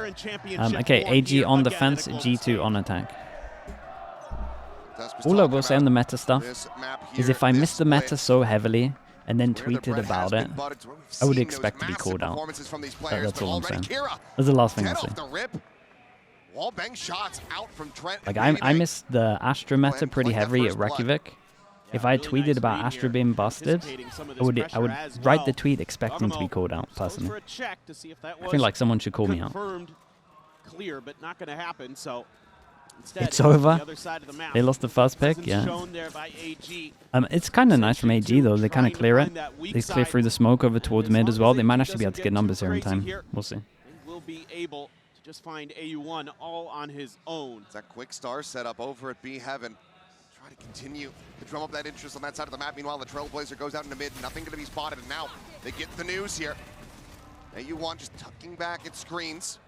VALORANT championship. Okay, AG on defense, G2 on attack. All I will say on the meta stuff is if I miss the meta so heavily and then tweeted about it, I would expect to be called out. That's all I'm saying. That's the last thing I'll say. Like, I missed the Astra meta pretty heavy at Reykjavik. If I tweeted about Astra being busted, I would write the tweet expecting to be called out, personally. I feel like someone should call me out. Clear, but not going to happen. So it's over. They lost the first pick, yeah. It's kind of nice from AG, though. They kind of clear it. They clear through the smoke over towards mid as well. They might actually be able to get numbers here in time. We'll see. Will be able to just find AU1 all on his own. It's that quick star setup over at B Heaven. Try to continue to drum up that interest on that side of the map. Meanwhile, the Trailblazer goes out into mid. Nothing going to be spotted. And now they get the news here. AU1 just tucking back its screens.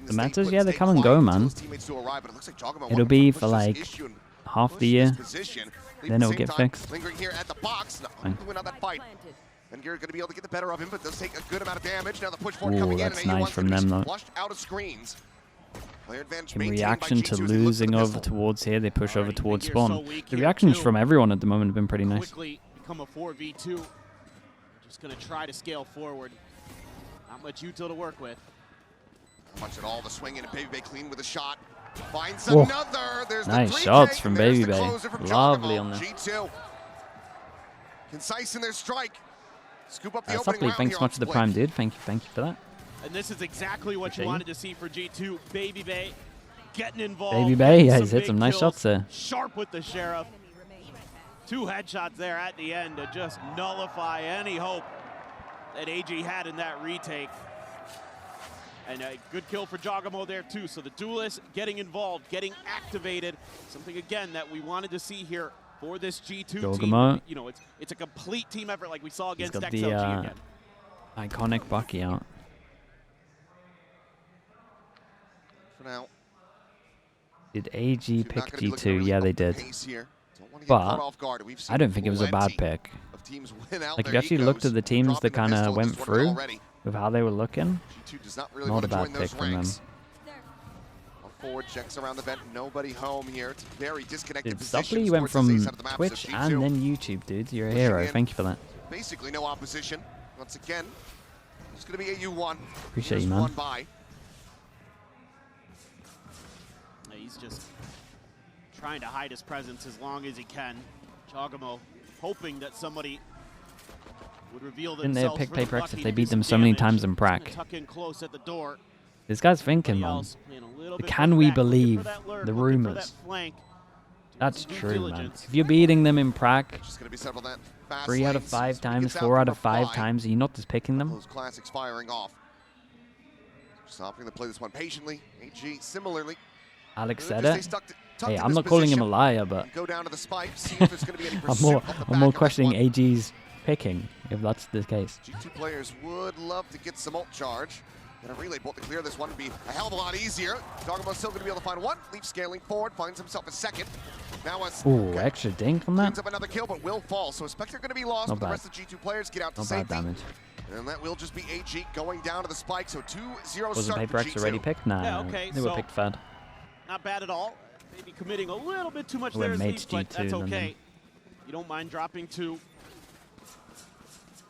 The matters, yeah, they come and go, man. It'll be for like half the year, then it'll get fixed. Lingering here at the box, win on that fight. And you're going to be able to get the better of him, but does take a good amount of damage. Now the push forward coming in, that's nice from them, though. Out of screens. In reaction to losing over towards here, they push over towards spawn. The reactions from everyone at the moment have been pretty nice. Become a 4v2. Just going to try to scale forward. Not much util to work with. Much at all. The swing in, and Baby Bay clean with a shot. Finds another. There's nice shots from Baby Bay. Lovely on there. G2. Concise in their strike. Scoop up the opening Supply, thanks so much for the prime, dude. Thank you for that. And this is exactly what you wanted to see for G2. Baby Bay getting involved. Baby Bay, yeah, he's hit some nice shots there. Sharp with the Sheriff. 2 headshots there at the end to just nullify any hope that AG had in that retake. And a good kill for Jogamo there too. So the duelists getting involved, getting activated. Something again that we wanted to see here for this G2 team. You know, it's a complete team effort like we saw against XLG again. Iconic Bucky out. For now. Did AG pick G2? Yeah, they did. But I don't think it was a bad pick. Like, if you actually looked at the teams that kind of went through with how they were looking, not a bad pick from them. Forward checks around the vent, nobody home here. It's very disconnected. Supply, you went from Twitch and then YouTube, dude. You're a hero. Thank you for that. Basically no opposition. Once again, it's going to be AU1. Appreciate you, man. He's just trying to hide his presence as long as he can. Jogamo hoping that somebody would reveal themselves. Didn't they pick Paper X if they beat them so many times in Prac? Tuck in close at the door. This guy's thinking, man. Can we believe the rumors? That's true, man. If you're beating them in Prac 3 out of 5 times, 4 out of 5 times, are you not just picking them? Those classics firing off. Stopping to play this one patiently. AG similarly. Alex said it. Hey, I'm not calling him a liar, but go down to the spike, see if there's going to be any I'm more questioning AG's picking, if that's the case. G2 players would love to get some ult charge. And a relay bolt to clear this one would be a hell of a lot easier. Jogamo's still going to be able to find one. Leaf scaling forward, finds himself a second. Now extra dink from that. Ends up another kill, but will fall. So Spectre going to be lost. But the rest of the G2 players get out to safety. Not bad damage. And that will just be AG going down to the spike. So 2-0 Was the Paper X already picked? Nah, yeah, okay, they were picked third. Not bad at all. Maybe committing a little bit too much there, but that's okay. You don't mind dropping 2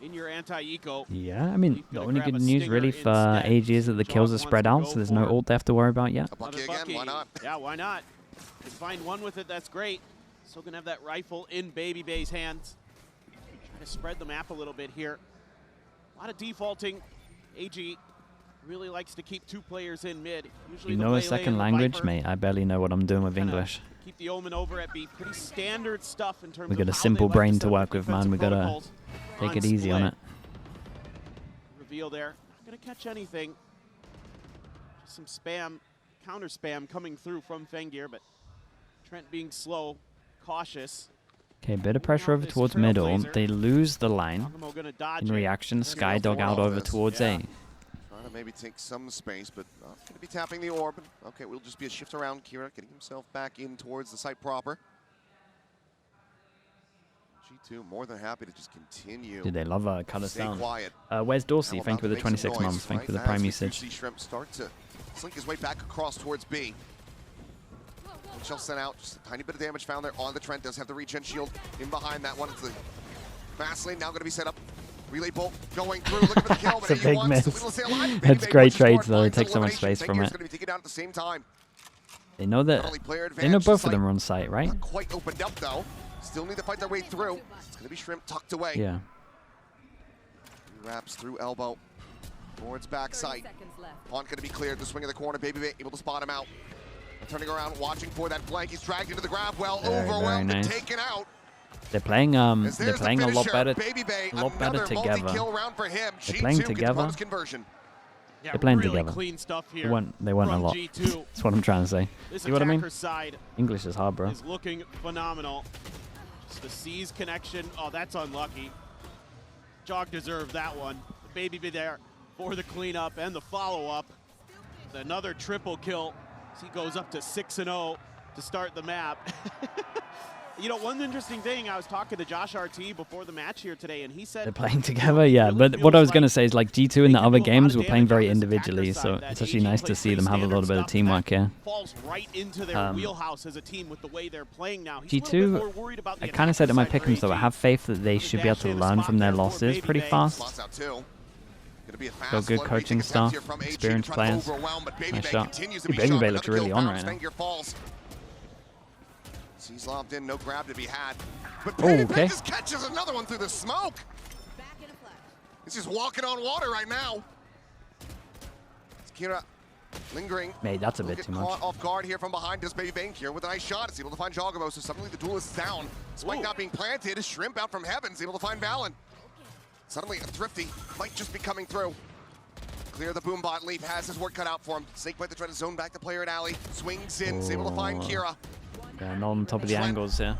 in your anti-eco. Yeah, I mean, the only good news really for AG is that the kills are spread out, so there's no ult they have to worry about yet. Bucky again, why not? Yeah, why not? If you find one with it, that's great. Still gonna have that rifle in Baby Bay's hands. Try to spread the map a little bit here. A lot of defaulting. AG really likes to keep 2 players in mid. Usually you know a second language, mate? I barely know what I'm doing with English. Keep the Omen over at B. Pretty standard stuff in terms of we got a simple brain to work with, man. We gotta take it easy on it. Reveal there. Not gonna catch anything. Just some spam, counter spam coming through from Fengir, but Trent being slow, cautious. Okay, bit of pressure over towards middle. They lose the line. In reaction, Skydog out over towards A. Trying to maybe take some space, but not going to be tapping the orb. Okay, we'll just be a shift around. Kira getting himself back in towards the site proper. G2 more than happy to just continue. Dude, they love cut us down. Quiet. Where's Dorsey? Thank you for the 26 months. Thank you for the prime usage. See Shrimp start to slink his way back across towards B. Shell sent out, just a tiny bit of damage found there on the Trent. Does have the regen shield in behind that one. It's the fast lane now going to be set up. Relay bolt going through, looking for the kill. It's a big miss. It's great trades though. It takes so much space from it. They know that. They know both of them are on site, right? Not quite opened up though. Still need to fight their way through. It's going to be Shrimp tucked away. Yeah. He wraps through elbow towards backside. Pont going to be cleared. The swing of the corner. Baby able to spot him out. Turning around, watching for that flank. He's dragged into the grab well, overwhelmed and taken out. They're playing a lot better, Bay, a lot better together. They're playing together. Yeah, they're playing really together. Clean stuff here they want a lot. G2. That's what I'm trying to say. This See what I mean? side English is hard, bro. is looking phenomenal. Just the C's connection. Oh, that's unlucky. Jog deserved that one. Baby be there for the cleanup and the follow-up. Another triple kill. He goes up to 6-0 to start the map. You know, one interesting thing, I was talking to Josh RT before the match here today, and he said... They're playing together, yeah. But what I was going to say is, like, G2 in the other games were playing very individually, so it's actually nice to see them have a little bit of teamwork here. Falls right into their wheelhouse as a team with the way they're playing now. G2, I kind of said in my pick'ems, though, I have faith that they should be able to learn from their losses pretty fast. Got good coaching staff, experienced players. Nice shot. Baby Bay looks really on right now. He's lobbed in, no grab to be had. But okay. just catches another one through the smoke. He's just walking on water right now. It's Kira lingering. Mate, that's a bit too much. Caught off guard here from behind. Does Baby Bang here with a nice shot. It's able to find Jogomo, so suddenly the duel is down. Spike not being planted. Shrimp out from heavens, able to find Valen. Suddenly a Thrifty might just be coming through. Clear the boombot. Leaf has his work cut out for him. Snakebite to try to zone back the player at alley. Swings in, able to find Kira. Yeah, not on top of the angles here.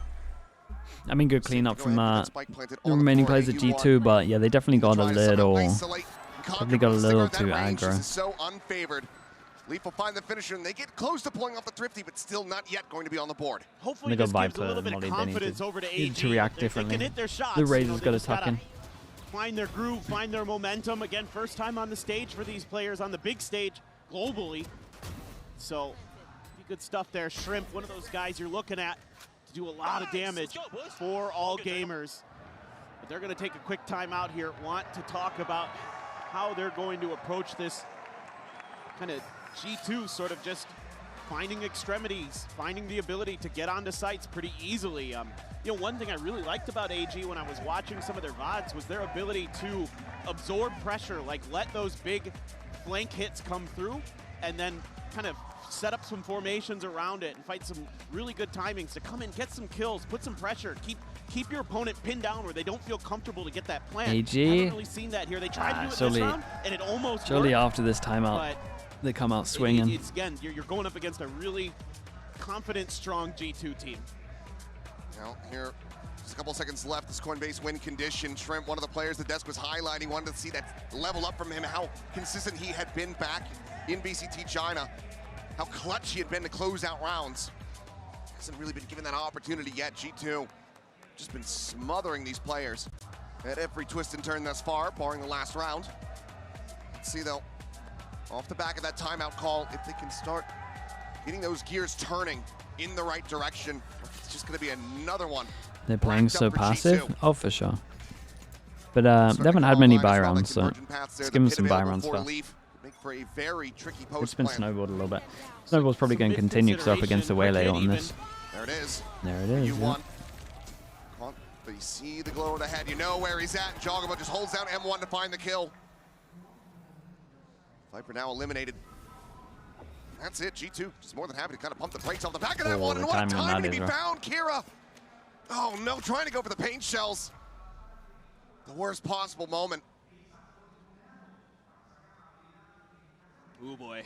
I mean, good cleanup from the remaining players at G2, but yeah, they definitely got a little too aggro. So unfavored. Leaf will find the finisher, and they get close to pulling off the Thrifty, but still not yet going to be on the board. Hopefully, this gives a little bit of confidence over to AG. Need to react differently. Hit their shots. The Razor's got to tuck in. Find their groove, find their momentum. Again, first time on the stage for these players on the big stage globally. So, good stuff there. Shrimp, one of those guys you're looking at to do a lot of damage for all gamers. But they're going to take a quick timeout here. Want to talk about how they're going to approach this kind of G2 sort of just finding extremities, finding the ability to get onto sites pretty easily. You know, one thing I really liked about AG when I was watching some of their VODs was their ability to absorb pressure, like let those big flank hits come through and then kind of set up some formations around it and fight some really good timings to come in, get some kills, put some pressure, keep your opponent pinned down where they don't feel comfortable to get that plant. AG, I haven't really seen that here. They tried to do it this round, and it almost surely worked, after this timeout, they come out swinging. It's again, you're going up against a really confident, strong G2 team. Now here, just a couple seconds left. This Coinbase win condition. Shrimp, one of the players the desk was highlighting, wanted to see that level up from him, how consistent he had been back in VCT China, how clutch he had been to close out rounds. Hasn't really been given that opportunity yet. G2 just been smothering these players at every twist and turn thus far, barring the last round. Let's see though, off the back of that timeout call, if they can start getting those gears turning in the right direction, it's just going to be another one. They're playing so passive? G2. Oh, for sure. But they haven't had many buy rounds, so let's give them some buy rounds first. For a very tricky it's been snowballed a little bit. Snowball's probably going to continue because they're up against the Waylay on this. There it is. There it is. You see the glow of the head. You know where he's at. Jogomo just holds down M1 to find the kill. Viper now eliminated. That's it. G2 just more than happy to kind of pump the brakes off the back of that one. And what time to be found, Kira. Oh no, trying to go for the paint shells. The worst possible moment. Oh boy.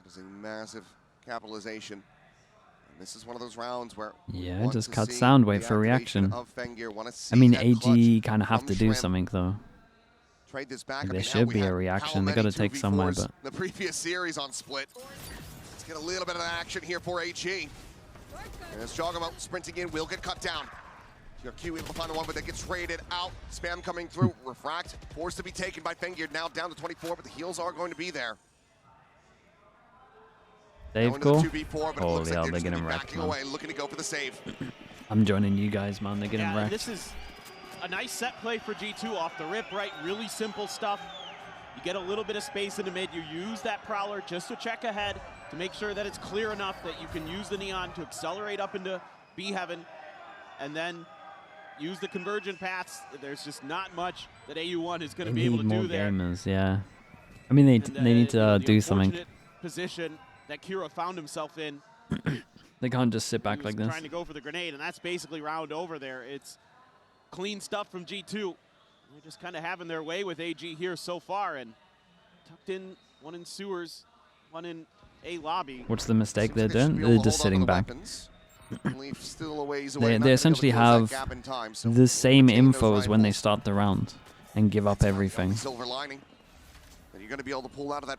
That is a massive capitalization. And this is one of those rounds where yeah, just cut sound, wait for reaction. I mean, AG kind of have to do something though. Trade this back. There should be a reaction. They got to take somewhere, but the previous series on Split. Let's get a little bit of action here for AG. As Jogomo sprinting in, will get cut down. GRQ able to find the one, but that gets raided out. Spam coming through. Refract forced to be taken by Fengear. Now down to 24, but the heals are going to be there. Save call? Holy hell, they're getting wrecked, man. Away, looking to go for the save. I'm joining you guys, man. They're getting wrecked. This is a nice set play for G2 off the rip, right? Really simple stuff. You get a little bit of space in the mid. You use that Prowler just to check ahead to make sure that it's clear enough that you can use the Neon to accelerate up into B Heaven, and then use the convergent paths. There's just not much that AU1 is going to be able to do there. Gamers, yeah. I mean, they need to do something. Position that Kira found himself in. They can't just sit back like this. Trying to go for the grenade, and that's basically round over there. It's clean stuff from G2. They're just kind of having their way with AG here so far, and tucked in one in sewers, one in A lobby. What's the mistake they're doing? They're just sitting back. They essentially have the same info as when they start the round and give up everything.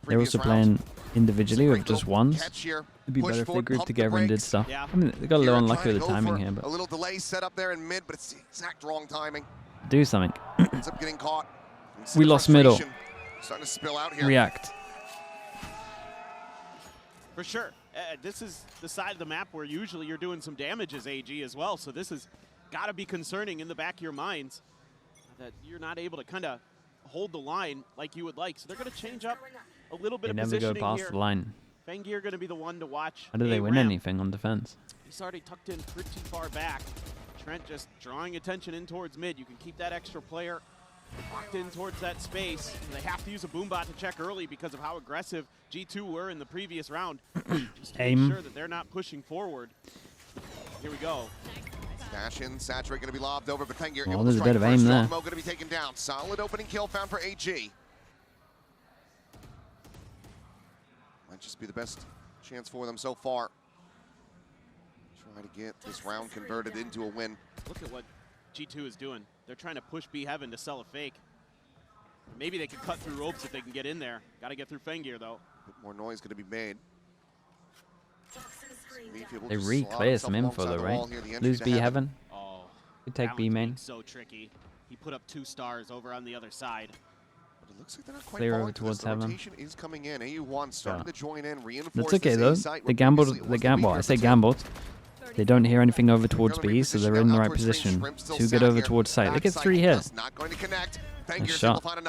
They're also playing individually with just ones. It'd be better if they grouped together and did stuff. Yeah. I mean, they got a little unlucky with the timing here, but a little delay set up there in mid, but it's the exact wrong timing. Do something. Ends up getting caught. We lost middle. Starting to spill out here. React. For sure. This is the side of the map where usually you're doing some damage as AG as well, so this has got to be concerning in the back of your minds that you're not able to kind of hold the line like you would like. So they're going to change up a little bit of positioning here. They never go past the line. Fengear going to be the one to watch. How do they win anything on defense? He's already tucked in pretty far back. Trent just drawing attention in towards mid. You can keep that extra player locked in towards that space. They have to use a boom bot to check early because of how aggressive G2 were in the previous round. Just to make sure that they're not pushing forward. Here we go. Dash in, Saturate going to be lobbed over, but Fengear able to strike. There's a bit of aim there. Going to be taken down. Solid opening kill found for AG. Might just be the best chance for them so far. Try to get this round converted into a win. Look at what G2 is doing. They're trying to push B Heaven to sell a fake. Maybe they could cut through ropes if they can get in there. Got to get through Fengear, though. A bit more noise going to be made. They re-clear some info, though, right? Lose B Heaven. Oh, you take B main. So tricky. He put up 2 stars over on the other side. But it looks like they're not quite clear over towards Heaven. Rotation is coming in. AU1 starting to join in, reinforce. That's okay though. They gambled. Well, I say gambled. They don't hear anything over towards B, so they're in the right position. 2 get over towards site. They get 3 here. Not going to connect. Nice shot. Nice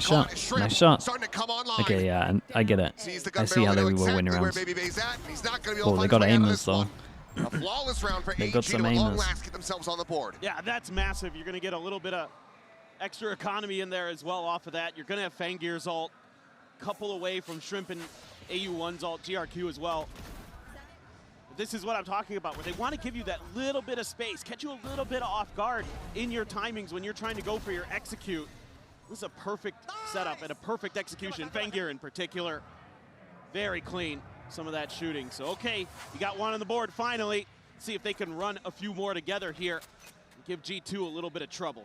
shot. Nice shot. Okay, yeah, and I get it. I see how they were winning rounds. Oh, they got aimers though. They got some aimers. Yeah, that's massive. You're going to get a little bit of extra economy in there as well off of that. You're going to have Fengear's ult, couple away from Shrimp and AU1's ult, GRQ as well. This is what I'm talking about, where they want to give you that little bit of space, catch you a little bit off guard in your timings when you're trying to go for your execute. This is a perfect setup and a perfect execution. Fengear in particular, very clean, some of that shooting. So, okay, you got one on the board finally. See if they can run a few more together here and give G2 a little bit of trouble.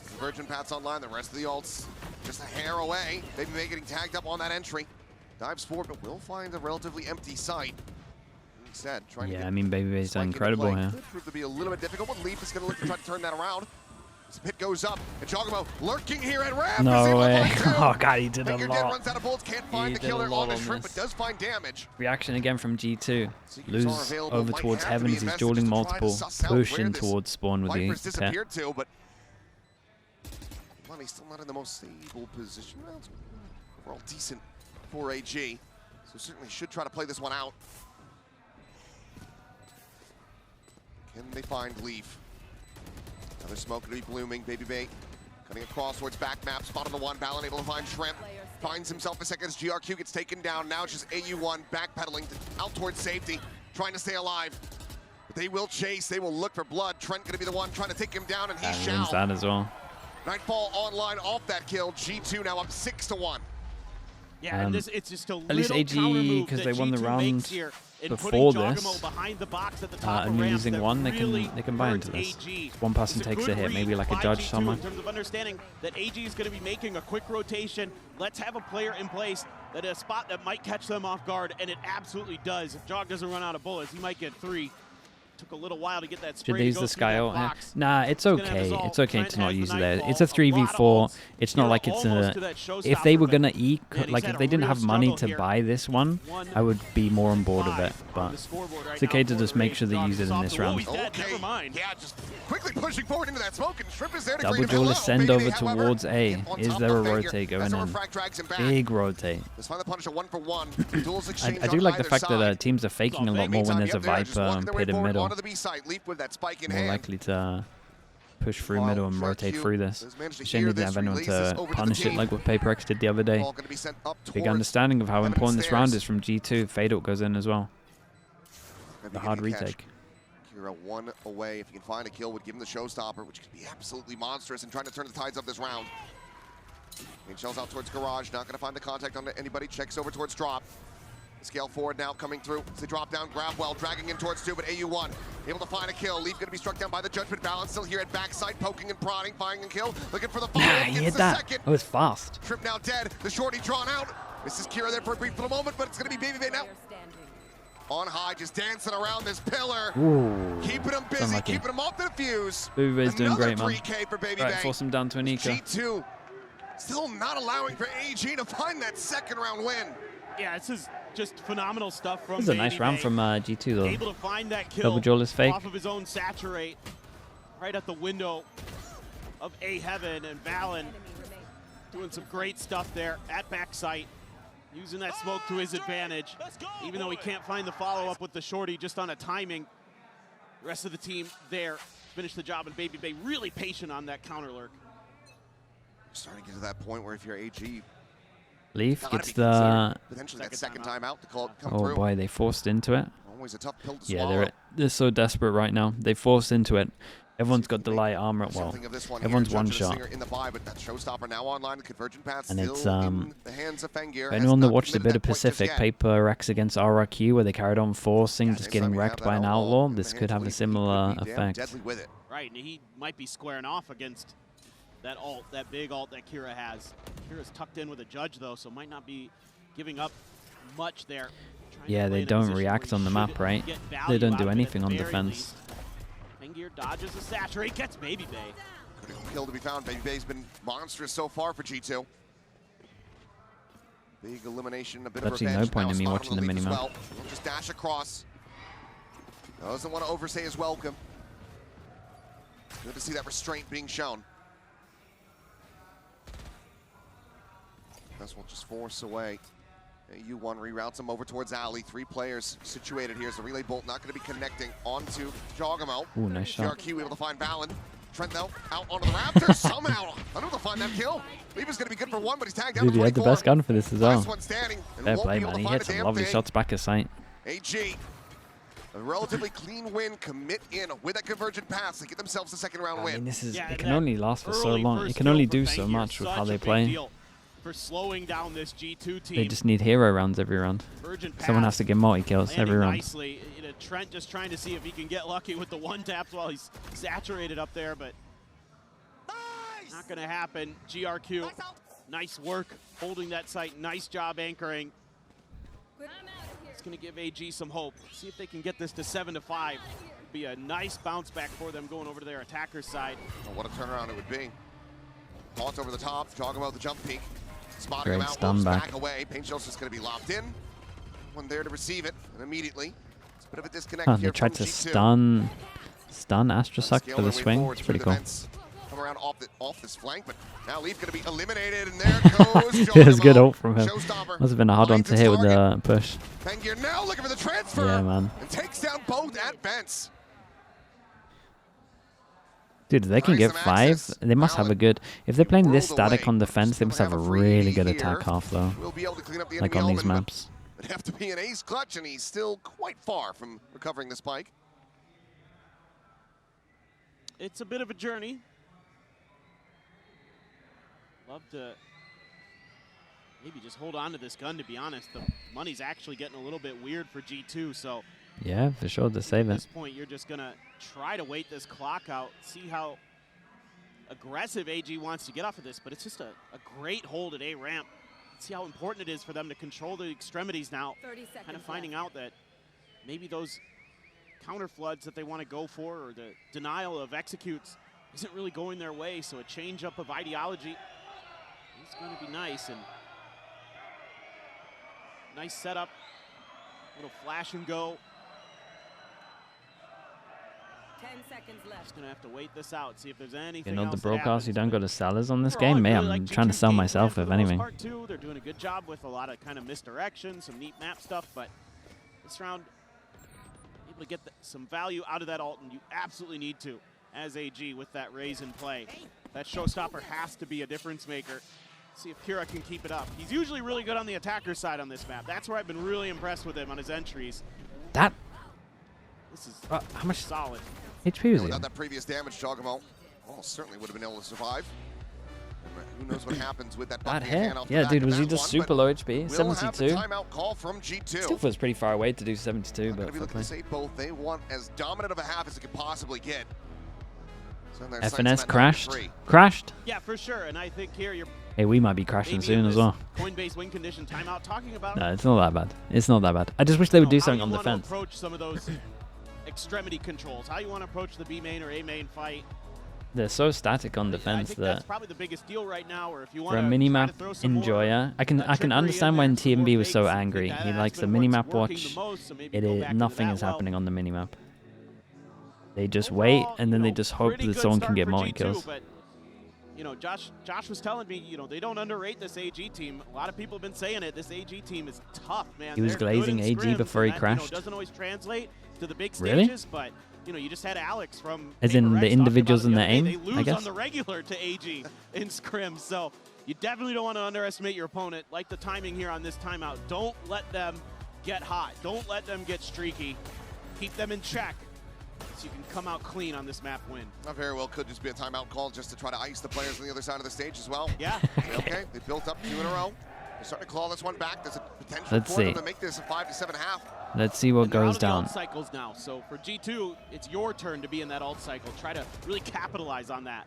Convergent paths online, the rest of the ults just a hair away. Baby Bay getting tagged up on that entry. Dives forward, but will find a relatively empty site. Yeah, I mean, Baby Bay's done incredible here. Could prove to be a little bit difficult, but Leaf is going to look to try to turn that around. This pit goes up, and Jogamo lurking here at Ramp. No way. Oh, God, he did a lot. Runs out of bullets, can't find the killer on the Shrimp, but does find damage. Reaction again from G2. Lose over towards Heaven as he's dueling multiple. Push in towards spawn with the disappeared too, but he's still not in the most stable position. Overall decent for AG, so certainly should try to play this one out. Can they find Leaf? Another smoke going to be blooming. Baby Bay cutting across towards back map. Spot on the one. Balin able to find Shrimp. Finds himself a second as GRQ gets taken down. Now it's just AU1 backpedaling out towards safety, trying to stay alive. But they will chase. They will look for blood. Trent going to be the one trying to take him down, and he shall. That as well. Nightfall online off that kill. G2 now up 6-1. Yeah, and it's just a at least AG, because they won the round before this, behind the box at the top and using one, they can buy into this. One person takes a hit, maybe like a judge somewhere. In terms of understanding that AG is going to be making a quick rotation, let's have a player in place that a spot that might catch them off guard, and it absolutely does. If Jog doesn't run out of bullets, he might get 3. Took a little while to get that Should spray they use the Sky ult? Nah, it's okay. It's okay to not use it there. It's a 3v4. It's not like it's a... If they were going to like if they didn't have money to buy this one, I would be more on board of it. But it's okay to just make sure they use it in this round. Okay. Yeah, just quickly pushing forward into that smoke, and Shrimp is there to Double greet him. duel Hello, send baby. over However, towards A. Is there a rotate going in? Big rotate. Let's find the Punisher 1-for-1. Duels I exchange do on like the either fact that side. teams are faking a lot more when there's a Viper pit in middle. Onto the B side. Leap with that spike in More hand. likely to push through middle and rotate through this. Shame they didn't have anyone to punish it like what Paper X did the other day. Big understanding of how important this round is from G2. Fade ult goes in as well. The hard retake. Kira 1 away. If you can find a kill, would give him the showstopper, which could be absolutely monstrous and trying to turn the tides of this round. And shells out towards garage. Not going to find the contact on anybody. Checks over towards drop. Scale forward now, coming through. It's a drop down, grab well, dragging in towards 2, but AU1 able to find a kill. Leaf going to be struck down by the judgment balance. Still here at backside, poking and prodding, finding and kill. Looking for the follow. He hit that. That was fast. Trip now dead. The shorty drawn out. This is Kira there for a brief little moment, but it's going to be Baby Bay now. On high, just dancing around this pillar. Ooh, keeping him busy, keeping him off the fuse. Baby Bay's doing great, man. 3K for Baby Right, Bay. force him down to an eco. G2 still not allowing for AG to find that second round win. Yeah, this is just phenomenal stuff from This is a nice round from G2 though. Able to find that kill Double duel is fake. off of his own saturate right at the window of A Heaven, and Valen doing some great stuff there at backside, using that smoke to his advantage. Even though he can't find the follow-up with the shorty just on a timing, the rest of the team there finish the job, and Baby Bay really patient on that counter lurk. Starting to get to that point where if you're AG, Leaf gets the... potentially that second timeout to call it come oh through. Boy, they forced into it. Always a tough pill to Yeah, swallow. they're so desperate right now. They forced into it. Everyone's got the light armor. Well, everyone's one shot. In the buy, but that showstopper now online. The convergent path And still it's in the hands of Fengir. anyone that watched a bit of Pacific, Paper X against RRQ, where they carried on forcing, just getting wrecked by an outlaw, this could have a similar effect. Right, and he might be squaring off against that ult, that big ult that Kira has. Kira's tucked in with a judge though, so might not be giving up much there. Yeah, they don't react on the map, right? They don't do anything on defense. Fengir dodges a saturate, gets Baby Bay. Critical kill to be found. Baby Bay's been monstrous so far for G2. Big elimination, a bit of Actually, revenge. no point in me watching the minimap. Well. He'll just dash across. Doesn't want to overstay his welcome. Good to see that restraint being shown. This will just force away. U1 reroutes him over towards Alley. 3 players situated here. So relay bolt not going to be connecting onto Jogamo. Ooh, nice shot. GRQ able to find Valen. Trent though out onto the Raptors somehow. Unable to find that kill. Leaver's going to be good for 1, but he's tagged down. Dude, he had the best gun for this as well. Last one standing. Fair play, man. He hit some lovely shots back at sight. AG, a relatively clean win, commit in with that convergent pass to get themselves a second round win. I mean, this is it can only last for so long. It can only do so much with how they play. For slowing down this G2 team. They just need hero rounds every round. Someone has to get multi-kills every round. Nicely. Trent just trying to see if he can get lucky with the one taps while he's saturated up there, but not going to happen. GRQ, nice work holding that site. Nice job anchoring. It's going to give AG some hope. See if they can get this to 7-5. Be a nice bounce back for them going over to their attacker's side. Oh, what a turnaround it would be. Launch over the top, talking about the jump peak. Spotting Great him out, stun back away. Paint Shell's just going to be locked in. One there to receive it, and immediately, it's a bit of a disconnect here. They tried to G2. stun Astrosuck for the swing. It's pretty cool. Come around off this flank, but now Leaf going to be eliminated, and there goes It was good ult from him. Must have been a hard one to hit with the push. Fengir now looking for the transfer. Yeah, man. And takes down both at vents. Dude, if they can get 5, they must have a good... If they're playing this static on defense, they must have a really good attack half, though. Like on these maps. It'd have to be an ace clutch, and he's still quite far from recovering the spike. It's a bit of a journey. Love to maybe just hold on to this gun, to be honest. The money's actually getting a little bit weird for G2, so... Yeah, for sure, to save it. At this point, you're just going to try to wait this clock out, see how aggressive AG wants to get off of this, but it's just a great hold at A ramp. See how important it is for them to control the extremities now. Kind of finding out that maybe those counter floods that they want to go for, or the denial of executes isn't really going their way, so a change up of ideology is going to be nice. And nice setup, little flash and go. 10 seconds left. Just gonna have to wait this out, see if there's anything. You know, else the that broadcast, happens. you don't go to sellers on this Overall, game. I Man, really I'm like trying to G2's sell game myself, plan if for the most anything. part, too. They're doing a good job with a lot of kind of misdirection, some neat map stuff, but this round, able to get some value out of that ult, and you absolutely need to, as AG, with that raise in play. That showstopper has to be a difference maker. See if Kira can keep it up. He's usually really good on the attacker side on this map. That's where I've been really impressed with him on his entries. That, This is how much solid. HP was he? Without that previous damage, Jogamo certainly would have been able to survive. Who knows what happens with that Bad bucket in hand hit. off the Yeah, back dude, of was he that just one, super but low HP? we'll have the 72? timeout call from G2. Still feels pretty far away to do 72, I'm but going to be looking to save both. They want as dominant of a half as it could possibly get. So their sights on FNS that crashed. 93. Crashed? Yeah, for sure, and I think here you're Hey, we might be crashing maybe soon in as this well. Coinbase win condition timeout talking about No, it's not that bad. It's not that bad. I just wish they would do how something you on want to defense. approach some of those extremity controls, how you want to approach the B main or A main fight. They're so static on I defense think that that's probably the biggest deal right now, or if you want for a to minimap throw some more, enjoyer, I can trickery in understand there, when some more TMB was so fakes. I think angry. that He has likes the been what's minimap working watch. the most, so maybe It go is back into nothing that is well. happening on the minimap. They just wait Overall, and then you they know, just hope pretty that good someone can start get for multi G2, kills. But you know, Josh was telling me, you know, they don't underrate this AG team. A lot of people have been saying it. This AG team is tough, man. He was They're good glazing in AG scrims, before he and that, crashed. You know, doesn't always translate to the big Really? stages, but you know, you just had Alex from As in Paper the Rex talking individuals about in it their the other day. aim, They I lose guess? on the regular to AG in scrims, so you definitely don't want to underestimate your opponent. Like the timing here on this timeout. Don't let them get hot. Don't let them get streaky. Keep them in check so you can come out clean on this map win. Not very well could just be a timeout call just to try to ice the players on the other side of the stage as well. Yeah. Okay, they built up 2 in a row. They're starting to claw this one back. There's a potential Let's for them see. to make this a 5 to 7 half. Let's see what And they're goes out of the down. ult cycles now, so for G2, it's your turn to be in that ult cycle. Try to really capitalize on that.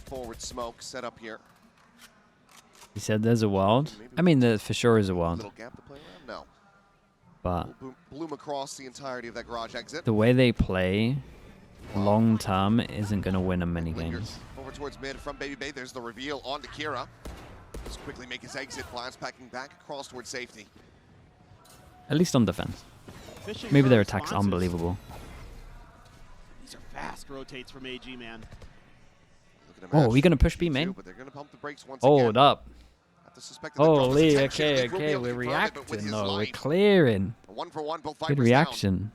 Forward smoke set up here. He said there's a world. I mean, there for sure is a world. Little gap to play around? No. But Bloom across the entirety of that garage exit. the way they play long term isn't going to win them many Lingers games. over towards mid from Baby Bay. There's the reveal onto Kira. Just quickly make his exit. Blast packing back across towards safety. At least on defense. Fishing Maybe for their attack's responses. unbelievable. These are fast rotates from AG, man. Oh, are we going to push B main? But they're going to pump the brakes once Hold again. up. Have to suspect that the drop is Holy, intentional. okay, They will be okay. able to We're confirm it, but with reacting, his though. We're life. clearing. A 1-for-1, both Good fighters reaction.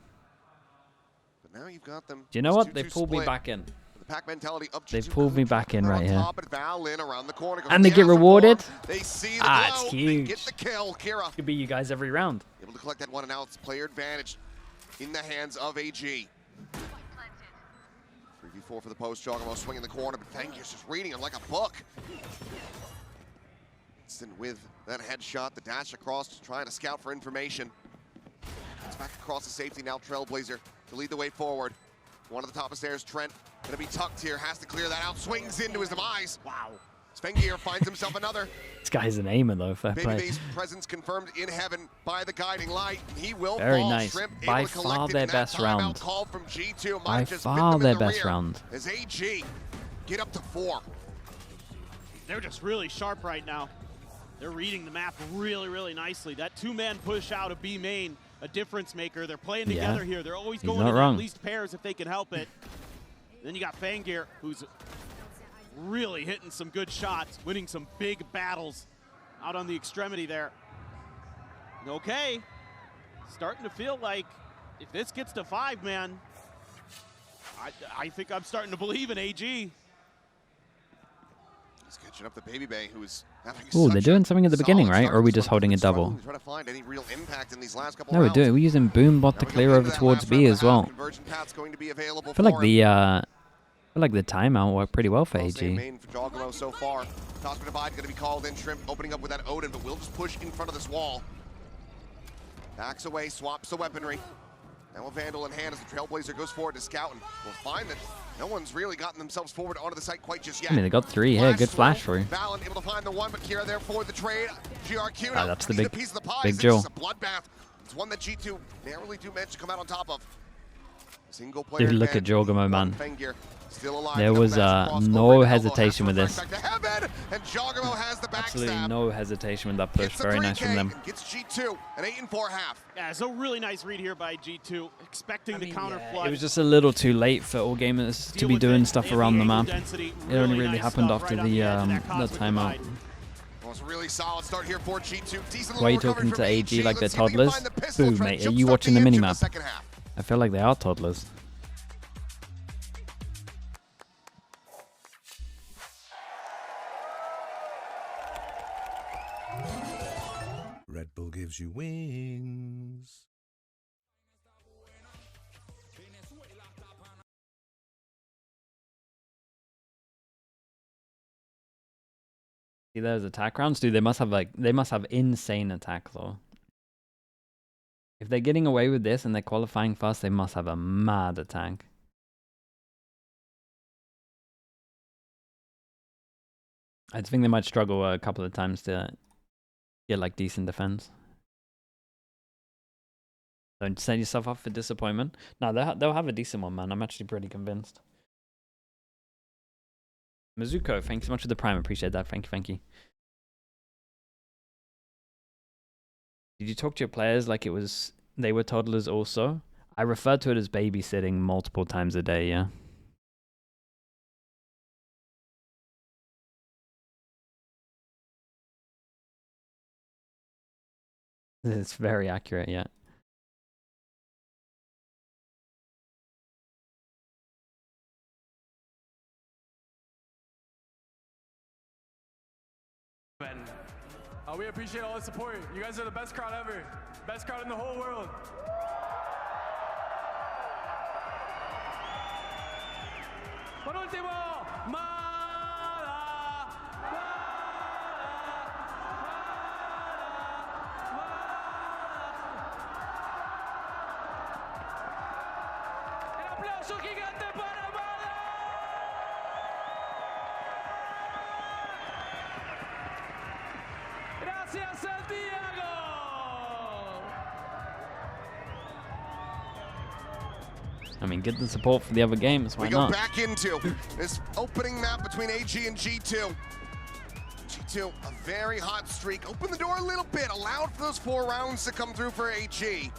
But now you've got them. Do you know It's what? 2-2 They pulled me split. back in. The pack mentality of They've G2 pulled me could back in they're right on here. top, but Val in around the corner. And they get rewarded? They see the Ah, it's glow. They huge. get the kill. Kira Could be you guys every round. able to collect that one, and now it's player advantage in the hands of AG. 3v4 for the post. Jogamo swinging the corner, but Fengius just reading him like a book. Instant with that headshot, the dash across, just trying to scout for information. It's back across the safety now. Trailblazer to lead the way forward. One at the top of stairs. Trent gonna be tucked here, has to clear that out. Swings into his demise. Wow. Svengier finds himself another. This guy's an aimer, though. Fair Baby play. Bay's presence confirmed in heaven by the guiding light. He will Very fall. nice. Shrimp able By to collect far it, their and that best timeout round. call from G2 might By just bit far them in their the best rear round. As AG get up to 4. They're just really sharp right now. They're reading the map really, really nicely. That 2-man push out of B main, a difference maker. They're playing Yeah. together here. They're always He's going not in wrong. at least pairs if they can help it. Then you got Fangir, who's really hitting some good shots, winning some big battles out on the extremity there. Okay, starting to feel like if this gets to 5, man, I think I'm starting to believe in AG. He's catching up to Baby Bay, who's having Ooh, such they're doing something at the solid beginning, right? start. Or are we This just one holding a struggling double? to try to find any real impact in these last couple No, we're rounds. doing. We're using Boombot to Now we go clear into over that towards last B round and as a half. well. Conversion path's going to be available I feel like for the him. timeout worked pretty well for Well, same AG. main for Jogamo so far. Cosmic Divide going to be called in. Shrimp opening up with that Odin, but we'll just push in front of this wall. Backs away, swaps the weaponry. Now a Vandal in hand as the Trailblazer goes forward to scout, and we'll find that no one's really gotten themselves forward onto the site quite just yet. I mean, they got 3 here. Good flash for you. Valen able to find the one, but Kira there for the trade. GRQ Ah, that's the needs big- a piece of the pie. big This Joe. is a bloodbath. It's one that G2 narrowly do manage to come out on top of. Single player. Dude, look at Jorgamo, man. Still alive. There was no hesitation with this. And Jorgamo has the Absolutely backstab. no hesitation with that push. Very nice from them. Gets G2 an 8-4 half. Yeah, so really nice read here by G2, expecting the counter flood. It was just a little too late for all gamers to be doing stuff around the map. It only really happened after the timeout. Really solid start here for G2. Why are you talking to AG like they're toddlers? Boo, mate. Are you watching the minimap? I feel like they are toddlers. Red Bull gives you wings. See those attack rounds, dude. They must have insane attack though. If they're getting away with this and they're qualifying fast, they must have a mad attack. I think they might struggle a couple of times to get like decent defense. Don't set yourself up for disappointment. No, they'll have a decent one, man. I'm actually pretty convinced. Mizuko, thanks so much for the prime. Appreciate that. Thank you. Did you talk to your players like it was they were toddlers also? I referred to it as babysitting multiple times a day, yeah. It's very accurate, yeah. We appreciate all the support. You guys are the best crowd ever. Best crowd in the whole world. Por último, el aplauso gigante para Gracias, Santiago! I mean, get the support for the other games, why not? We go back into this opening map between AG and G2. G2, a very hot streak. Open the door a little bit, allowed for those 4 rounds to come through for AG.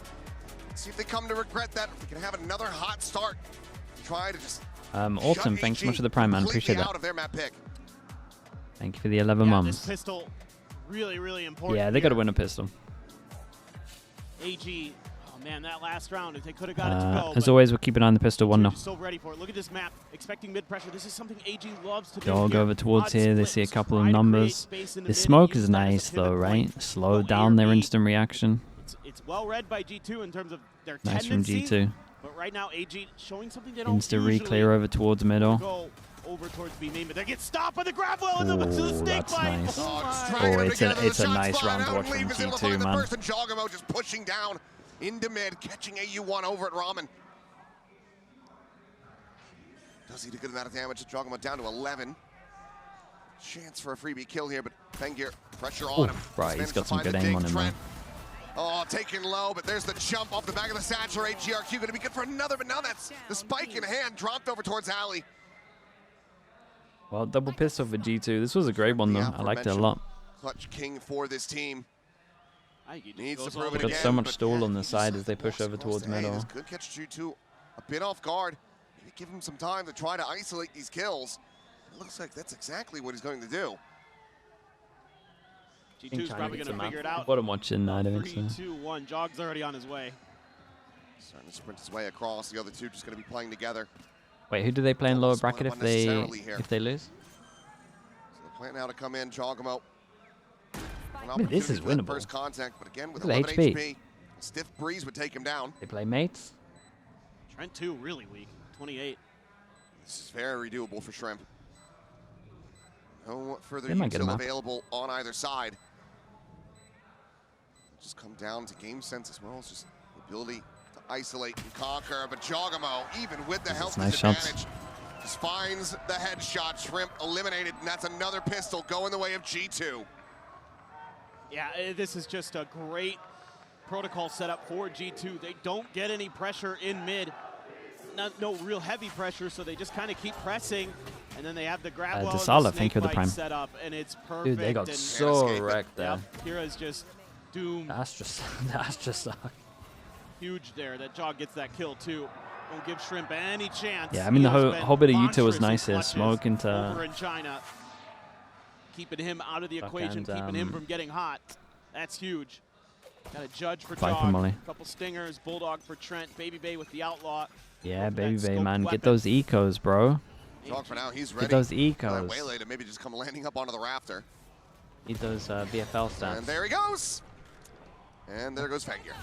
Let's see if they come to regret that. If we can have another hot start. Try to just Autumn, thanks so much for the prime, man. Appreciate that. Out of their map pick. Thank you for the 11 months. This pistol, really important. Yeah, they got to win a pistol. AG, oh man, that last round, if they could have got it to go. As always, we'll keep an eye on the pistol. 1-0. So ready for it. Look at this map, expecting mid pressure. This is something AG loves to do. They'll go over towards here. They see a couple of numbers. The smoke is nice though, right? Slow down their instant reaction. It's well read by G2 in terms of their nice tendency. From G2. But right now, AG showing something they don't Insta re-clear over towards middle. Go over towards B main, but they get stopped by the grab well into the snake bite. Nice. Oh, it's a nice round to watch from G2, man. Jorgamo just pushing down into mid, catching AU1 over at Ramen. Does he do a good amount of damage to Jorgamo down to 11. Chance for a freebie kill here, but Fengir, pressure on him. Right, he's got some good aim on him, man. Oh, taken low, but there's the jump off the back of the satchel. GRQ going to be good for another, but now that's the spike in hand, dropped over towards Alley. Well, double pistol for G2. This was a great one, though. I liked it a lot. Clutch king for this team. Needs to prove it got again. So much stall on the side as they push over towards middle. Good catch G2 a bit off guard. Maybe give him some time to try to isolate these kills. It looks like that's exactly what he's going to do. G2's probably going to figure it out. What I'm watching, I don't think so. 3, 2, 1. Jog's already on his way. Starting to sprint his way across. The other two just going to be playing together. Wait, who do they play in lower bracket if they lose? So the plan now to come in, Jorgamo. I mean, this is winnable. First contact, but again with 11 HP. A stiff breeze would take him down. They play mates. Trent 2 really weak. 28. This is very doable for Shrimp. No further util available on either side. Just come down to game sense as well. It's just the ability to isolate and conquer. But Jorgamo, even with the health disadvantage, just finds the headshot. Shrimp eliminated, and that's another pistol going the way of G2. Yeah, this is just a great protocol set up for G2. They don't get any pressure in mid. No real heavy pressure, so they just kind of keep pressing. And then they have the grab wall, thank you for the prime. set up, and it's perfect. Dude, they got so wrecked there. Yep, Kira's just doomed. That's just suck. Huge there that Jog gets that kill too. Don't give Shrimp any chance. Yeah, I mean the whole bit of U2 was nice here. Smoke into over in China, keeping him out of the equation, keeping him from getting hot. That's huge. Got a judge for Jog. A couple stingers, Bulldog for Trent, Baby Bay with the outlaw. Yeah, Baby Bay, man, get those ecos, bro. Jog for now, he's ready. Get those ecos. Waylay to maybe just come landing up onto the rafter. Need those BFL stats. And there he goes. And there goes Fangir.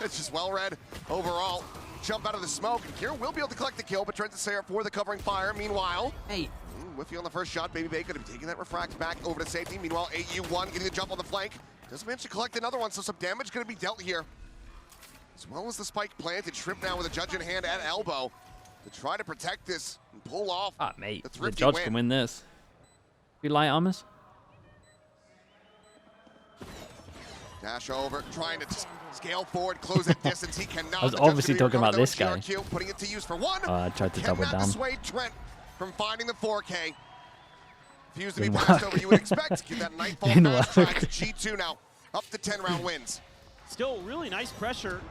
It's just well read overall. Jump out of the smoke, and Kira will be able to collect the kill, but Trent Sarah for the covering fire. Meanwhile, Whiffy on the first shot. Baby Bay going to be taking that refract back over to safety. Meanwhile, AU1 getting the jump on the flank. Doesn't manage to collect another one, so some damage going to be dealt here. As well as the spike planted. Shrimp now with a judge in hand at elbow to try to protect this and pull off. Mate, the judge can win this. You light armors? Dash over, trying to scale forward, close that distance. He cannot. I was obviously talking about this guy. Putting it to use for one. I tried to double down. Dissuade Trent from finding the 4K. Refused to be passed over. You would expect. Get that nightfall fast track. G2 now up to 10-round wins. Still really nice pressure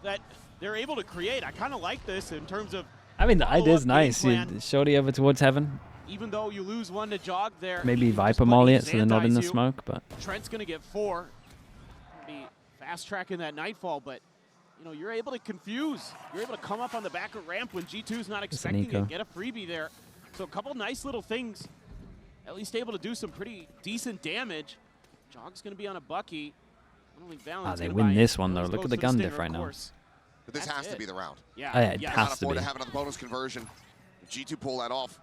that they're able to create. I kind of like this in terms of. I mean, the idea is nice. Shorty over towards heaven. Even though you lose one to Jog there. Maybe Viper molly it so they're not in the smoke, but. Trent's going to get 4. Be fast tracking that nightfall, but you know, you're able to confuse. You're able to come up on the back of ramp when G2's not expecting it. Get a freebie there. So a couple nice little things. At least able to do some pretty decent damage. Jog's going to be on a Bucky. I don't think Valorant's they win this one, though. Look at the gun diff right now. But this has to be the round. Yeah, it has to be. To have another bonus conversion. G2 pull that off.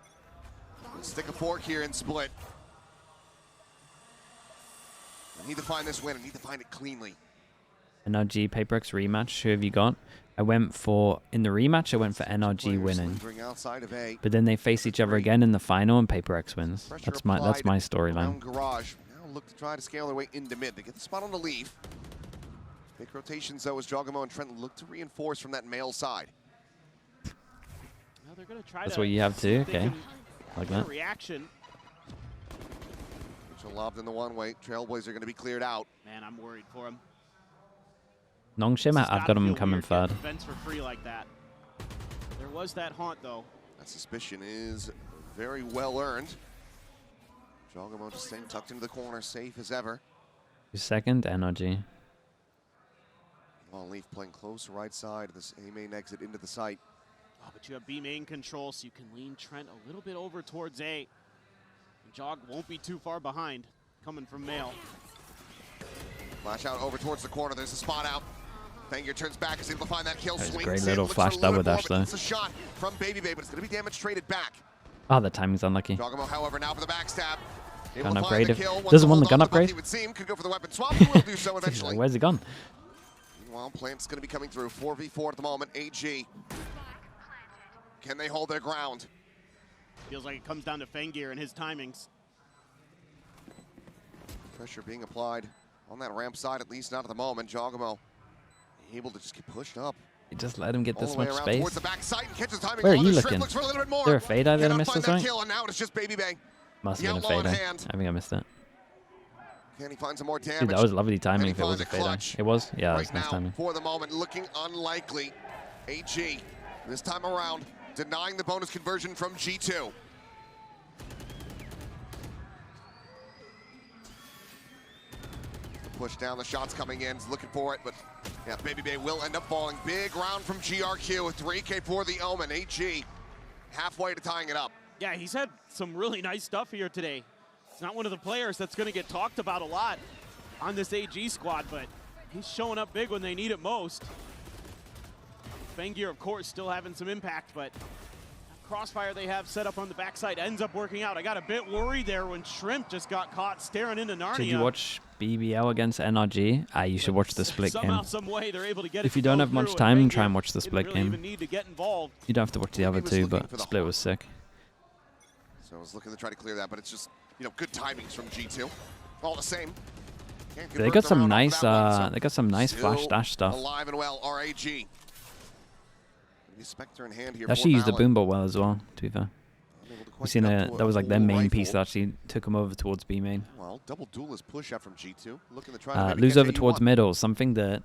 Let's stick a fork here and split. I need to find this win. I need to find it cleanly. NRG PaperX rematch. Who have you got? I went for, in the rematch, I went for NRG winning. But then they face each other again in the final and PaperX wins. That's my storyline. Garage. Now look to try to scale their way into mid. They get the spot on the leaf. Big rotations though as Jogamo and Trent look to reinforce from that male side. Well, they're gonna try That's what you have to, okay. Like that. Reaction. Lobbed in the one-way. Trailblazer going to be cleared out. Man, I'm worried for him. Nongshim, I've got him coming third. Events for free like that. There was that haunt though. That suspicion is very well earned. Jogamo just staying tucked into the corner, safe as ever. Second, NRG. Well, Leaf playing close right side of this A main exit into the site. Oh, but you have B main control, so you can lean Trent a little bit over towards A. Jog won't be too far behind, coming from male. Flash out over towards the corner. There's a spot out. Fangir turns back, is able to find that kill. That was a great little flash double dash though. It's a shot from Baby Bay, but it's going to be damage traded back. Oh, the timing's unlucky. Jogamo, however, now for the backstab. Gun upgrade. Doesn't want the gun upgrade. It would seem could go for the weapon swap. He will do so eventually. Where's the gun? Meanwhile, Plant's going to be coming through. 4v4 at the moment. AG. Can they hold their ground? Feels like it comes down to Fangir and his timings. Pressure being applied on that ramp side, at least not at the moment. Jogamo able to just get pushed up. You just let him get this much space. The back side and catches timing. Where are you looking? Is there a fade I didn't miss this right? Kill, and now it's just Baby Bay. Must have been a fade. I think I missed it. Can he find some more damage? Dude, that was lovely timing if it was a fade. It was? Yeah, right it was nice timing. For the moment, looking unlikely. AG, this time around, denying the bonus conversion from G2. Push down, the shots coming in, he's looking for it, but yeah, Baby Bay will end up falling. Big round from GRQ with 3K for the Omen. AG halfway to tying it up. Yeah, he's had some really nice stuff here today. It's not one of the players that's going to get talked about a lot on this AG squad, but he's showing up big when they need it most. Fangir, of course, still having some impact, but crossfire they have set up on the backside ends up working out. I got a bit worried there when Shrimp just got caught staring into Narnia. Did you watch BBL against NRG? You should watch the split game. Some way they're able to get if you don't have much time, try and watch the split game. Need to get involved. You don't have to watch the other two, but the split was sick. So I was looking to try to clear that, but it's just, you know, good timings from G2. All the same. They got some nice flash dash stuff. Alive and well, RAG. Spectre in hand here. They actually used the boombot well as well, to be fair. We've seen that was like their main piece that actually took them over towards B main. Well, double duelist push out from G2. Looking to try to lose over towards middle, something that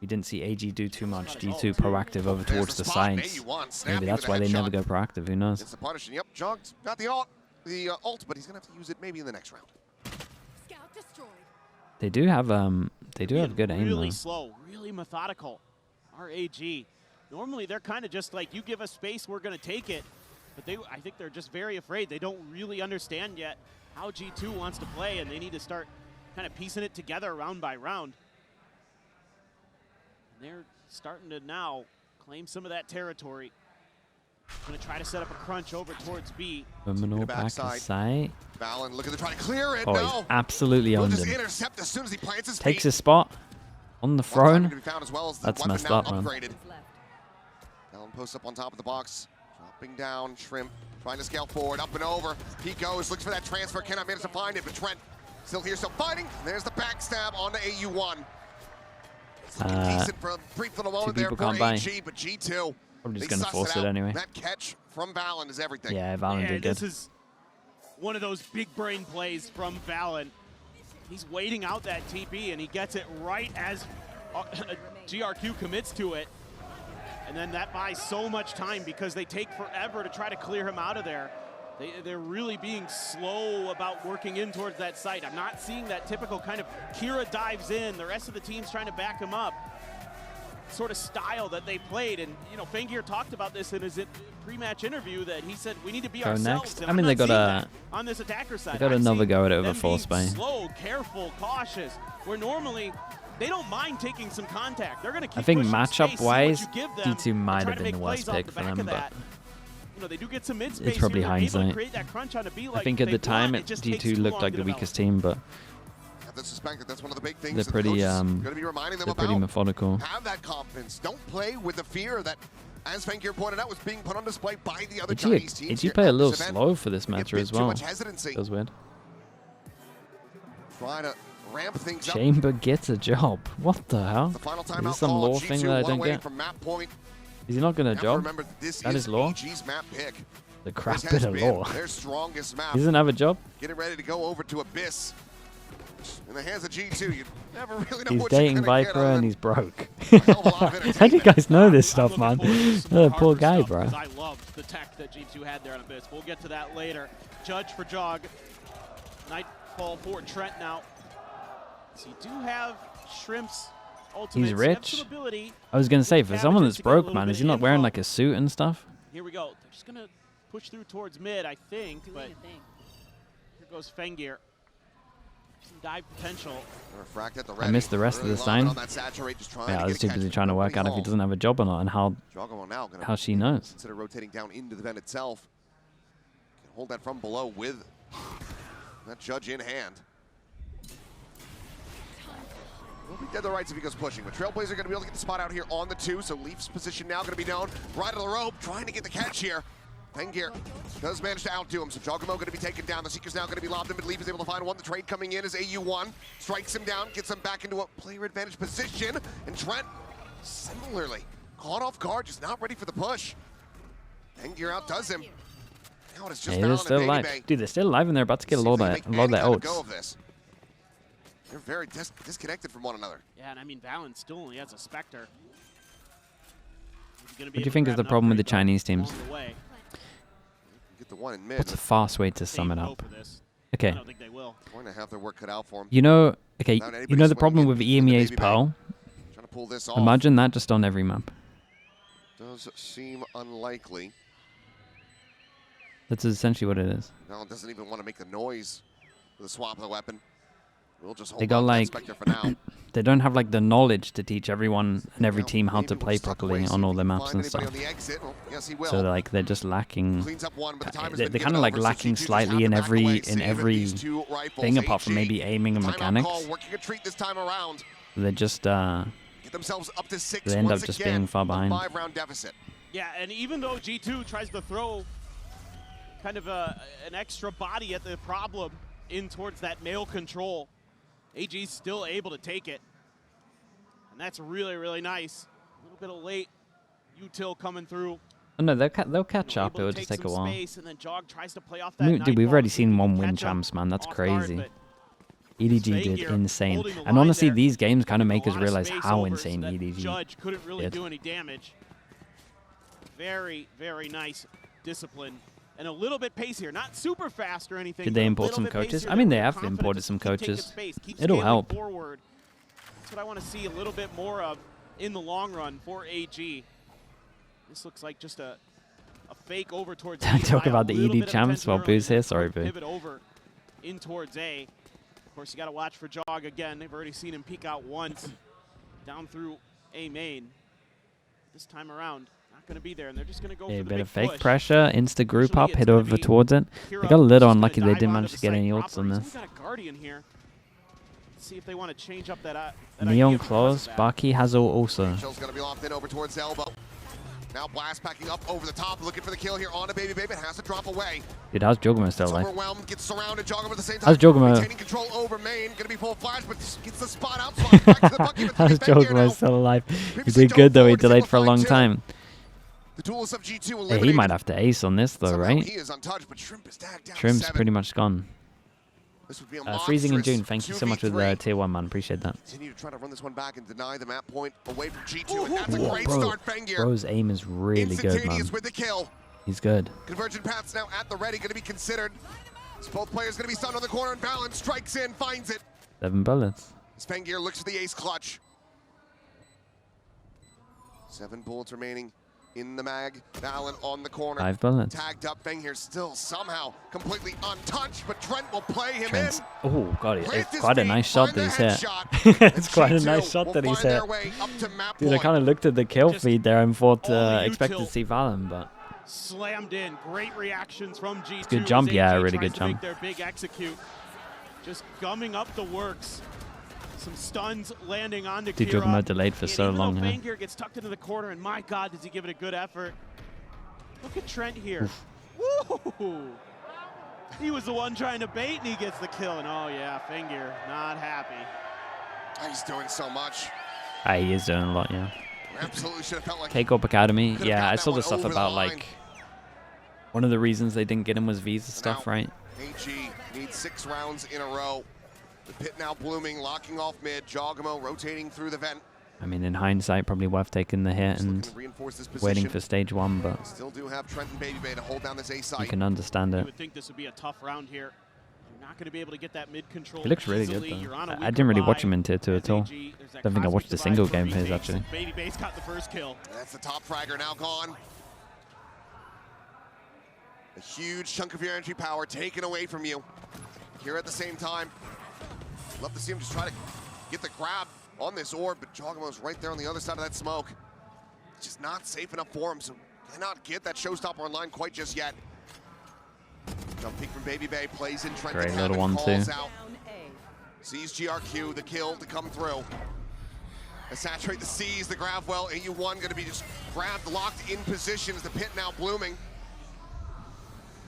we didn't see AG do too much. G2 proactive over towards the sides. Maybe that's why they never go proactive. Who knows? It's the punish. Yep, Jogged got the ult, but he's gonna have to use it maybe in the next round. They do have good aim really though. Slow, really methodical. RAG. Normally they're kind of just like, you give us space, we're gonna take it. But I think they're just very afraid. They don't really understand yet how G2 wants to play, and they need to start kind of piecing it together round by round. And they're starting to now claim some of that territory. Gonna try to set up a crunch over towards B. Criminal backside. Valen looking to try to clear it. Oh, no. he's absolutely owned him. Intercept as soon as he plants his Takes feet. his spot on the throne. Well, that's messed up, man. Valen posts up on top of the box. Dropping down, Shrimp trying to scale forward, up and over. He goes, looks for that transfer, cannot manage to find it, but Trent still here, still fighting. There's the backstab on the AU1. It's looking decent for a brief little moment there for AG, but G2. I'm just going to force it anyway. That catch from Valen is everything. Yeah, Valen did good. This is one of those big brain plays from Valen. He's waiting out that TP, and he gets it right as GRQ commits to it. And then that buys so much time because they take forever to try to clear him out of there. They're really being slow about working in towards that site. I'm not seeing that typical kind of Kira dives in, the rest of the team's trying to back him up sort of style that they played. And, you know, Fangir talked about this in his pre-match interview that he said we need to be ourselves. Next. I mean, they got on this attacker side. They got another go at it over full Spain. Slow, careful, cautious. Where normally they don't mind taking some contact. They're going to keep. I think matchup-wise, D2 might have been the worst pick for them, but you know, they do get some mid-space. It's probably hindsight. I think at the time, D2 looked like the weakest team, but that's one of the big things they're pretty methodical. Have that confidence. Don't play with the fear that, as Fangir pointed out, was being put on display by the other Chinese teams. Did you play a little slow for this match as well? That was weird. Try to ramp things up. Chamber gets a job. What the hell? Is this some lore thing that I don't get? Is he not going to job? That is lore? The crap bit of lore. Their strongest map. He doesn't have a job? Getting ready to go over to Abyss. In the hands of G2, you never really know he's what dating you're Viper and he's broke. How do you guys know this stuff, man? Poor guy, bro. I loved the tech that G2 had there on Abyss. We'll get to that later. Judge for Jog. Nightfall for Trent now. So you do have Shrimp's ultimate. He's rich. I was going to say, for someone that's broke, man, is he not wearing like a suit and stuff? Here we go. They're just going to push through towards mid, I think. But here goes Fangir. Some dive potential. I missed the rest of the sign. Yeah, I was too busy trying to work out if he doesn't have a job or not and how she knows. Instead of rotating down into the vent itself, can hold that from below with that Judge in hand. Will be dead to rights if he goes pushing, but Trailblazer going to be able to get the spot out here on the 2, so Leaf's position now going to be known. Right of the rope, trying to get the catch here. Fangir does manage to outdo him, so Jogamo going to be taken down. The Seeker's now going to be lobbed in, but Leaf is able to find one. The trade coming in is AU1. Strikes him down, gets him back into a player advantage position, and Trent, similarly, caught off guard, just not ready for the push. Fangir outdoes him. Now it's just they're still alive. Dude, they're still alive and they're about to get a lot of their ults. They're very disconnected from one another. Yeah, and I mean, Valen still only has a Spectre. What do you think is the problem with the Chinese teams? Get the one in mid. What's a fast way to sum it up? Okay. I don't think they will. Going to have their work cut out for them. You know, okay, you know the problem with EMEA's Pearl? Trying to pull this off. Imagine that just on every map. Does seem unlikely. That's essentially what it is. No, it doesn't even want to make the noise with the swap of the weapon. We'll just hold they got like, for now. They don't have like the knowledge to teach everyone and every team how to play properly on all their maps and stuff. Well, yes, so like they're just lacking. They're kind of like lacking slightly in every thing apart from maybe aiming and mechanics. They're just get themselves up to 6 they end up just being far behind. 5-round deficit. Yeah, and even though G2 tries to throw kind of an extra body at the problem in towards that male control, AG's still able to take it. And that's really, really nice. A little bit of late util coming through. Oh, no, they'll catch up. It will just take a while. And then Jog tries to play off that Dude, we've already seen one win champs, man. That's crazy. EDG did insane. And honestly, these games kind of make us realize how insane EDG Judge couldn't really do any damage. Very, very nice discipline. And a little bit pacier. Not super fast or anything. Did they import some coaches? I mean, they have imported some coaches. It'll help. Forward. That's what I want to see a little bit more of in the long run for AG. This looks like just a fake over towards A. Talk about the ED champs while Boo's here. Sorry, Boo. Pivot over in towards A. Of course, you got to watch for Jog again. They've already seen him peek out once down through A main. This time around, not going to be there, and they're just going to go for the bit of big fake pressure, insta group up, hit over towards it. They got a little unlucky. They didn't manage to get any ults on this. We got a Guardian here. Let's see if they want to change up that. Neon Claws, Baki has ult also. Shell's going to be locked in over towards elbow. Now Blast packing up over the top, looking for the kill here on a Baby Babe. It has to drop away. Dude, how's Jogamo still alive? Overwhelmed, gets surrounded, Jogamo at the same time. How's Jogamo? Retaining control over main, gonna be full flash, but gets the spot out. So back to the bucket. How's Jogamo still alive? He did good though. He delayed for a long time. The duelist of G2 hey, he might have to ace on this though, right? He is untouched, but Shrimp is tagged down. Shrimp's pretty much gone. This would be a Freezing in June, thank you so much for the tier 1, man. Appreciate that. Continue to try to run this one back and deny the map point away from G2, and that's a great start, Fengir. Bro's aim is really good, man. With the kill. He's good. Convergent paths now at the ready, going to be considered. So both players going to be stunned on the corner, and Balance strikes in, finds it. 7 bullets. Fengir looks for the ace clutch. 7 bullets remaining in the mag. Valen on the corner. 5 bullets. Tagged up. Fengir still somehow completely untouched, but Trent will play him in. Oh, God, it's quite a nice shot that he's hit. It's quite a nice shot that he's hit. Dude, I kind of looked at the kill feed there and thought, expected to see Valen, but... Slammed in. Great reactions from G2. Good jump, yeah, really good jump. Their big execute. Just gumming up the works. Some stuns landing on the Dude, Jogamo delayed for so long here. Fengir gets tucked into the corner, and my God, does he give it a good effort. Look at Trent here. Woo! He was the one trying to bait, and he gets the kill. And oh yeah, Fengir not happy. He's doing so much. He is doing a lot, yeah. Absolutely should have felt like Take-up Academy. Yeah, I saw the stuff about, like, one of the reasons they didn't get him was visa stuff, right? AG needs 6 rounds in a row. The pit now blooming, locking off mid. Jogamo rotating through the vent. I mean, in hindsight, probably worth taking the hit and waiting for stage 1, but still do have Trent and Baby Bay to hold down this A site. You can understand it. You would think this would be a tough round here. You're not going to be able to get that mid control. He looks really good, though. I didn't really watch him in tier 2 at all. Don't think I watched a single game of his, actually. Baby Bay's got the first kill. That's the top fragger now gone. A huge chunk of your energy power taken away from you. Here at the same time, love to see him just try to get the grab on this orb, but Jogamo's right there on the other side of that smoke. It's just not safe enough for him, so cannot get that showstopper online quite just yet. Jump peek from Baby Bay, plays in Trent. Great little one, too. Out. Sees GRQ, the kill to come through. Saturate the C's, the grab well. AU1 going to be just grabbed, locked in position as the pit now blooming.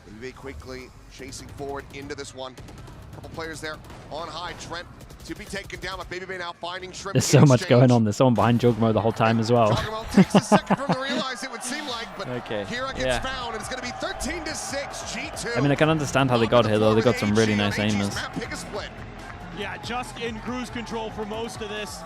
Baby Bay quickly chasing forward into this one. Couple players there on high. Trent to be taken down, but Baby Bay now finding Shrimp. There's so much going on. There's someone behind Jogamo the whole time as well. Jogamo takes a second for him to realize it would seem like, but Kira gets found, and it's going to be 13-6 G2. I mean, I can understand how they got here, though. They got some really nice aimers. Yeah, just in cruise control for most of this.